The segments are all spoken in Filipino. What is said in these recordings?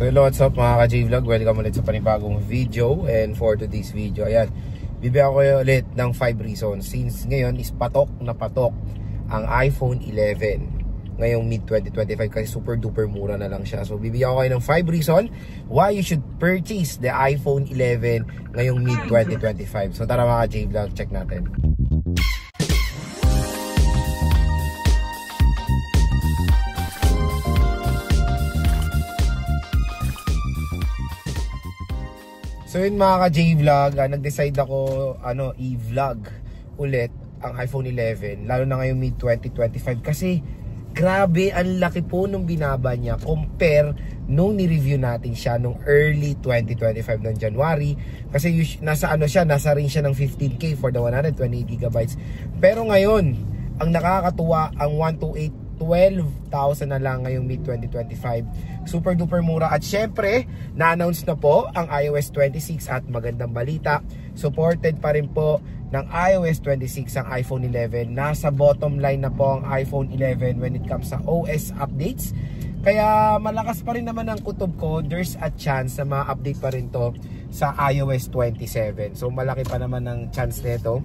So hello, what's up mga ka-J-Vlog? Welcome ulit sa panibagong video. And for today's video, ayan, bibigyan ko kayo ulit ng 5 reasons. Since ngayon is patok na patok ang iPhone 11 ngayong mid-2025 kasi super duper mura na lang siya. So bibigyan ko kayo ng 5 reasons why you should purchase the iPhone 11 ngayong mid-2025. So tara mga ka-J-Vlog, check natin. So yun mga ka-J-Vlog, nag-decide ako i-vlog ulit ang iPhone 11 lalo na ngayong mid-2025 kasi grabe ang laki po nung binaba niya compare nung ni-review natin siya nung early 2025 ng January kasi nasa range siya ng 15K for the 128GB. Pero ngayon, ang nakakatuwa, ang 12,000 na lang ngayong mid-2025. Super duper mura. At syempre, na-announce na po ang iOS 26 at magandang balita, supported pa rin po ng iOS 26 ang iPhone 11. Nasa bottom line na po ang iPhone 11 when it comes sa OS updates. Kaya malakas pa rin naman ang kutob ko. There's a chance na ma-update pa rin to sa iOS 27. So malaki pa naman ang chance nito,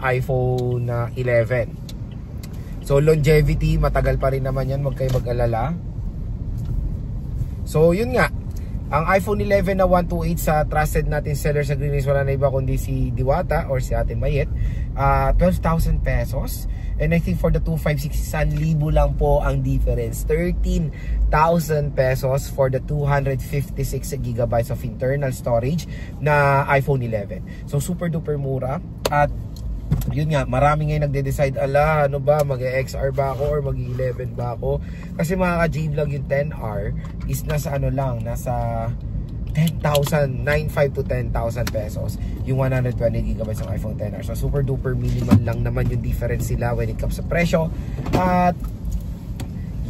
iPhone 11. So longevity, matagal pa rin naman yan, huwag kayo mag-alala. So yun nga, ang iPhone 11 na 128 sa trusted natin seller sa Green Hills, wala na iba kundi si Diwata or si Ate Mayet, 12,000 pesos. And I think for the 256, 1,000 lang po ang difference. 13,000 pesos for the 256GB of internal storage na iPhone 11. So super duper mura. At yun nga, marami ngayon nagde-decide, ano ba, mag-XR ba ako or mag-11 ba ako? Kasi mga ka-J-Vlog, yung 10R is nasa nasa 10,000, 9,500 to 10,000 pesos yung 120GB ng iPhone 10R. So super duper minimal lang naman yung difference sila when it comes sa presyo. At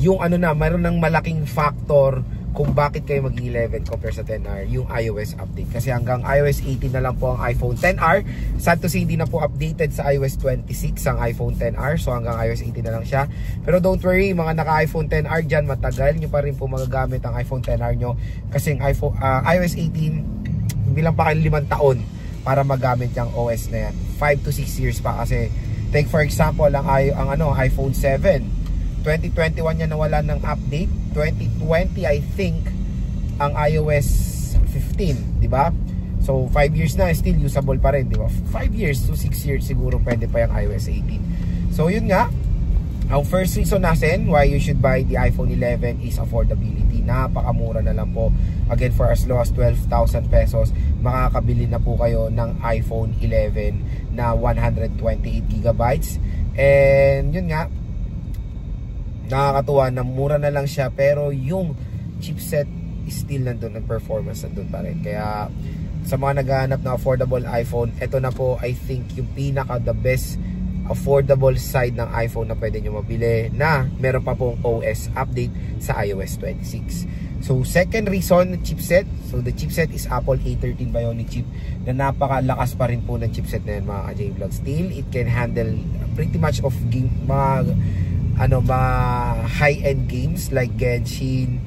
yung mayroon ng malaking factor kung bakit kayo mag-11 compare sa 10R, yung iOS update. Kasi hanggang iOS 18 na lang po ang iPhone 10R. Sad to say, hindi na po updated sa iOS 26 ang iPhone 10R. So hanggang iOS 18 na lang siya. Pero don't worry, mga naka-iPhone 10R dyan, matagal nyo pa rin po magagamit ang iPhone 10R nyo. Kasi ang iOS 18, bilang pa kayo 5 taon para magamit yung OS na yan. 5 to 6 years pa kasi. Take for example, ang iPhone 7. 2021 niya nawala ng update. 2020 I think ang iOS 15, di ba? So 5 years na, still usable pa rin, di ba? 5 years to 6 years siguro pwede pa yung iOS 18. So yun nga, ang first reason natin why you should buy the iPhone 11 is affordability. Napakamura na lang po. Again, for as low as 12,000 pesos, makakabili na po kayo ng iPhone 11 na 128GB. And yun nga, nakakatuwa na mura na lang siya pero yung chipset is still nandun, ang performance nandun pa rin. Kaya sa mga naghahanap ng affordable iPhone, ito na po I think yung pinaka the best affordable side ng iPhone na pwede nyo mabili na meron pa pong OS update sa iOS 26. So second reason, chipset. So the chipset is Apple A13 Bionic chip na napakalakas pa rin po ng chipset na yan mga ka-J-Vlog. Still, it can handle pretty much of game, mga high-end games like Genshin,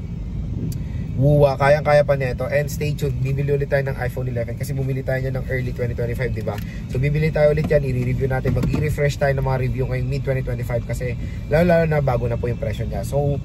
WoWa, kayang-kaya pa nito. And stay tuned, bibili ulit tayo ng iPhone 11 kasi bumili tayo niya ng early 2025, diba? So bibili tayo ulit yan, i-review natin, mag-i-refresh tayo ng mga review ngayong mid-2025 kasi lalo na bago na po yung presyo niya. So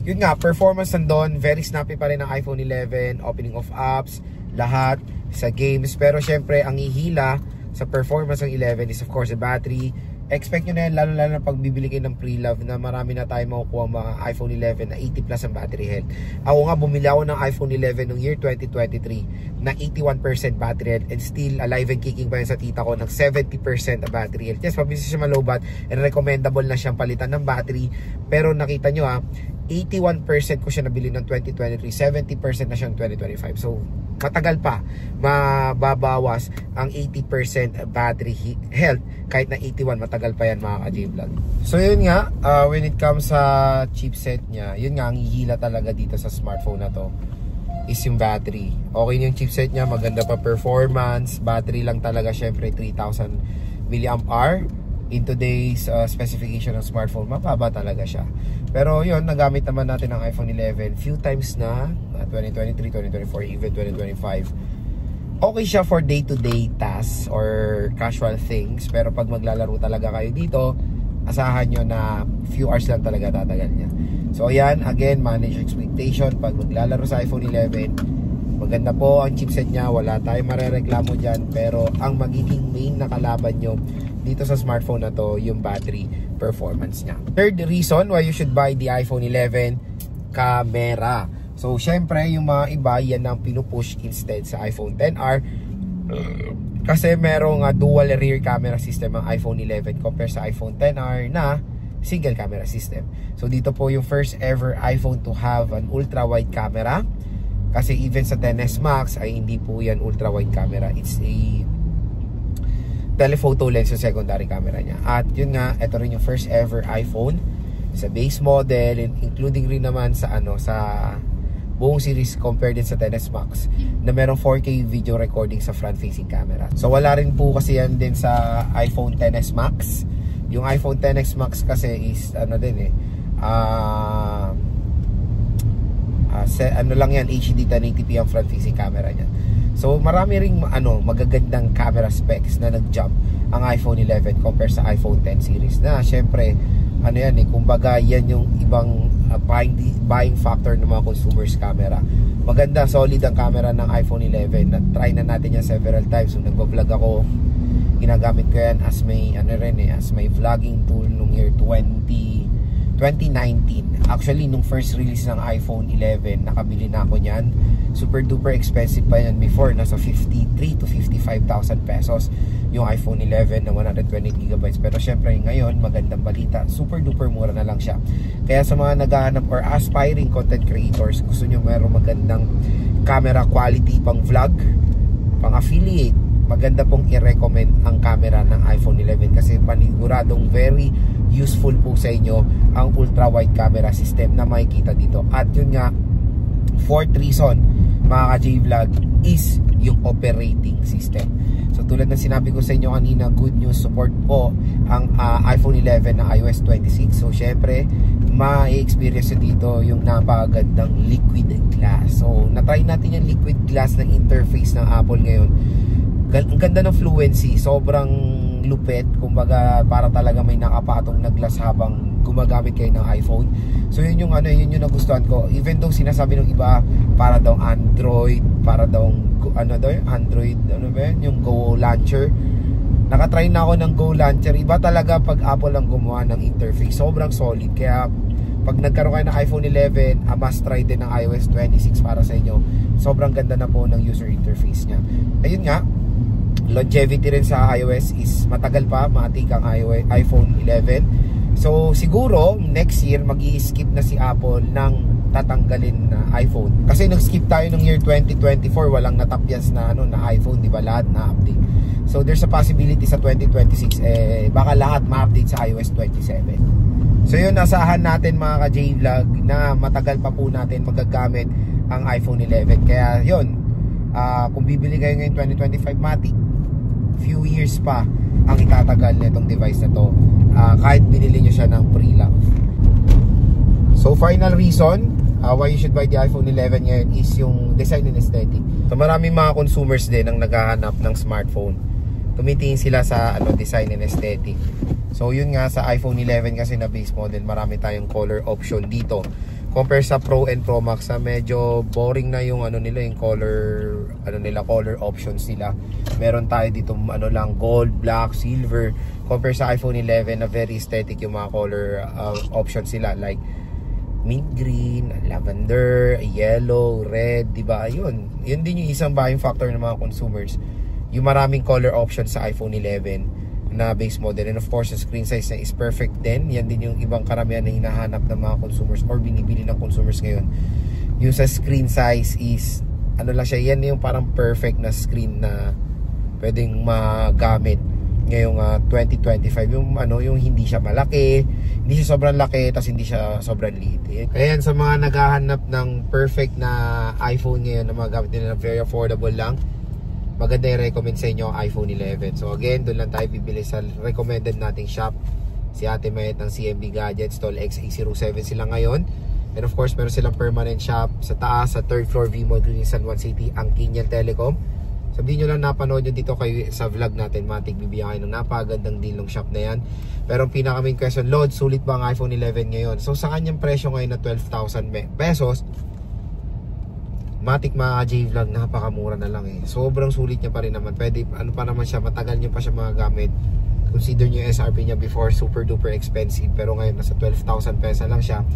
yun nga, performance nandun, very snappy pa rin ang iPhone 11, opening of apps, lahat sa games. Pero syempre, ang ihila sa performance ng 11 is of course the battery. Expect nyo na yan, lalo na pag bibili kayo ng pre-love na marami na tayo makukuha mga iPhone 11 na 80 plus ang battery health. Ako nga, bumili ako ng iPhone 11 noong year 2023 na 81% battery health and still alive and kicking pa yan sa tita ko ng 70% battery health. Yes, mabilis siya malobat and recommendable na siyang palitan ng battery. Pero nakita nyo 81% ko siya nabili ng 2023, 70% na siya ng 2025. So matagal pa mababawas ang 80% battery health kahit na 81, matagal pa yan mga ka-J-Vlog. So yun nga, when it comes sa chipset niya, yun nga ang hihila talaga dito sa smartphone na to is yung battery. Okay yung chipset niya, maganda pa performance, battery lang talaga syempre 3,000 mAh. In today's specification ng smartphone, mababa talaga siya. Pero yun, nagamit naman natin ang iPhone 11 few times na, 2023, 2024, even 2025. Okay siya for day-to-day tasks or casual things. Pero pag maglalaro talaga kayo dito, asahan nyo na few hours lang talaga tatagal niya. So ayan, again, manage expectation. Pag maglalaro sa iPhone 11, maganda po ang chipset niya, wala tayong marereklamo dyan. Pero ang magiging main na kalaban nyo dito sa smartphone na to, yung battery performance niya. Third reason why you should buy the iPhone 11, camera. So syempre yung mga iba, yan ang pinupush instead sa iPhone XR. Kasi merong dual rear camera system ang iPhone 11 compare sa iPhone XR na single camera system. So dito po yung first ever iPhone to have an ultra wide camera. Kasi even sa XS Max ay hindi po yan ultra wide camera. It's a telephoto lens yung secondary camera niya. At yun nga, ito rin yung first ever iPhone sa base model, including rin naman sa sa buong series compared din sa XS Max na merong 4K video recording sa front facing camera. So wala rin po kasi yan din sa iPhone XS Max. Yung iPhone XS Max kasi is lang yan, HD 1080p ang front facing camera niya. So marami ring magagandang camera specs na nag-jump ang iPhone 11 compare sa iPhone X series na syempre kumbaga yan yung ibang buying factor ng mga consumers camera. Maganda, solid ang camera ng iPhone 11. Na-try na natin yan several times. So nagbo-vlog ako, ginagamit ko yan as may as may vlogging tool nung year 2019. Actually nung first release ng iPhone 11, nakabili na ako niyan. Super duper expensive pa yan before, nasa 53 to 55,000 pesos yung iPhone 11 na 120GB. Pero syempre ngayon, magandang balita, super duper mura na lang siya. Kaya sa mga naghahanap or aspiring content creators, gusto nyo mayroong magandang camera quality pang vlog, pang affiliate, maganda pong i-recommend ang camera ng iPhone 11 kasi paniguradong very useful po sa inyo ang ultra wide camera system na makikita dito. At yun nga, fourth reason mga ka-J-Vlog is yung operating system. So tulad ng sinabi ko sa inyo kanina, good news, support po ang iPhone 11 na iOS 26. So syempre ma-experience dito yung napakagandang liquid glass. So natry natin yung liquid glass na interface ng Apple ngayon. Ang ganda ng fluency, sobrang lupet, kumbaga para talaga may nakapatong na glass habang gumagamit kayo ng iPhone. So yun yung yun yung nagustuhan ko. Even though sinasabi ng iba para daw Android, para daw Android, yung Go Launcher. Nakatry na ako ng Go Launcher. Iba talaga pag Apple ang gumawa ng interface. Sobrang solid. Kaya pag nagkaroon kayo ng iPhone 11, must try din ng iOS 26 para sa inyo. Sobrang ganda na po ng user interface niya. Ayun nga, longevity rin sa iOS is matagal pa, matik ang iPhone 11. So siguro next year mag-i-skip na si Apple ng tatanggalin na iPhone. Kasi nag-skip tayo ng year 2024, walang natapyans na na iPhone, di ba? Lahat na update. So there's a possibility sa 2026 baka lahat ma-update sa iOS 27. So yun, asahan natin mga ka-J-Vlog na matagal pa po natin magagamit ang iPhone 11. Kaya yun, kung bibili kayo ngayon 2025 matik, few years pa ang itatagal nitong device na to, kahit binili nyo siya ng pre-lang. So final reason why you should buy the iPhone 11 ngayon is yung design and aesthetic. So maraming mga consumers din ang naghahanap ng smartphone, tumitingin sila sa design and aesthetic. So yun nga, sa iPhone 11 kasi na base model, marami tayong color option dito compare sa Pro and Pro Max, medyo boring na yung nila, yung color color options nila. Meron tayo dito lang gold, black, silver. Compare sa iPhone 11 na very aesthetic yung mga color options nila, like mint green, lavender, yellow, red, diba? Yun din yung isang buying factor ng mga consumers, yung maraming color options sa iPhone 11 na base model. And of course, the screen size na is perfect din. Yan din yung ibang karamihan na hinahanap ng mga consumers or binibili ng consumers ngayon. Yung sa screen size is lang siya, yan yung parang perfect na screen na pwedeng magamit ngayong 2025. Yung yung hindi siya malaki, hindi siya sobrang laki, tas hindi siya sobrang liit. Kaya sa mga naghahanap ng perfect na iPhone ngayon na magamit nila na very affordable lang, maganda yung recommend sa inyo iPhone 11. So again, doon lang tayo bibili sa recommended nating shop si Ate Mayet ng CMB Gadgets, Tol XA07 sila ngayon. And of course, meron silang permanent shop sa taas, sa 3rd floor V Mall Green San Juan City, ang Kinyan Telecom. Sabihin nyo lang napanood nyo dito kayo sa vlog natin, matik bibigyan kayo ng napagandang deal ng shop na yan. Pero ang pinaka main question, Lord, sulit ba ang iPhone 11 ngayon? So sa kanyang presyo ngayon na 12,000 pesos, matik mga J-Vlog, napakamura na lang eh. Sobrang sulit niya pa rin naman. Pwede, ano pa naman siya, matagal niya pa siya magagamit. Consider niyo yung SRP niya before, super duper expensive. Pero ngayon, nasa 12,000 pesos lang siya.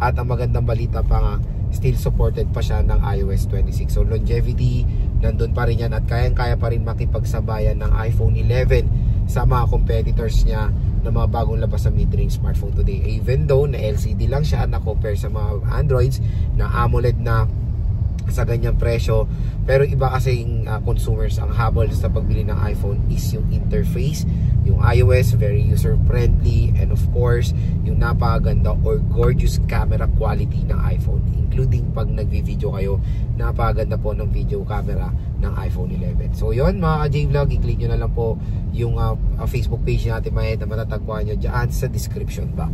At ang magandang balita pa nga, still supported pa siya ng iOS 26. So longevity, nandun pa rin yan. At kayang-kaya pa rin makipagsabayan ng iPhone 11 sa mga competitors niya na mga bagong labas sa mid-range smartphone today. Even though na LCD lang siya na compare sa mga Androids na AMOLED na sa ganyang presyo, pero iba kasing consumers ang habol sa pagbili ng iPhone is yung interface, yung iOS very user friendly, and of course yung napakaganda or gorgeous camera quality ng iPhone, including pag nagvi-video kayo, napakaganda po ng video camera ng iPhone 11. So yun mga J-Vlog, i-click nyo na lang po yung Facebook page natin na matatagpuan nyo dyan sa description box.